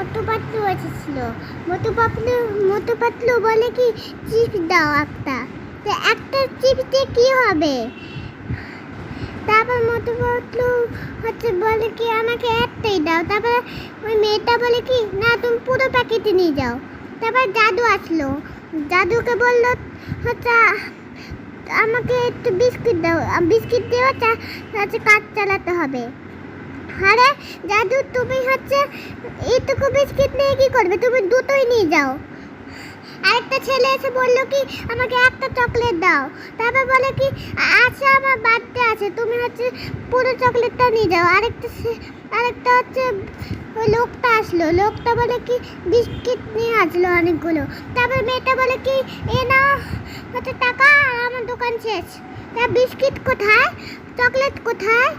মোটু পাতলু এসেছিল। মোটু পাতলু বলে কি চিপস দাও একটা। তো একটা চিপস দিয়ে কি হবে? তারপর মোটু পাতলু বলে কি আমাকে একটাই দাও। তারপর ওই মেয়েটা বলে কি না তুমি পুরো প্যাকেটে নিয়ে যাও। তারপর জাদু আসলো, জাদুকে বললো হচ্ছে আমাকে একটু বিস্কিট দাও, বিস্কিট দিয়ে কাজ চালাতে হবে। আরে জাদু তুমি এইটুকু বিস্কিট নিয়ে কি করবে? তুমি দুটোই নিয়ে যাও। আরেকটা ছেলে এসে বললো কি আমাকে একটা চকলেট দাও। তারপর বলে কি আচ্ছা আমার বার্থডে আছে, তুমি পুরো চকলেটটা নিয়ে যাও। আরেকটা ওই লোকটা আসলো, লোকটা বলে কি বিস্কিট নিয়ে আসলো অনেকগুলো। তারপর মেয়েটা বলে কি এ না টাকা, আমার দোকান শেষ। তা বিস্কিট কোথায়, চকলেট কোথায়?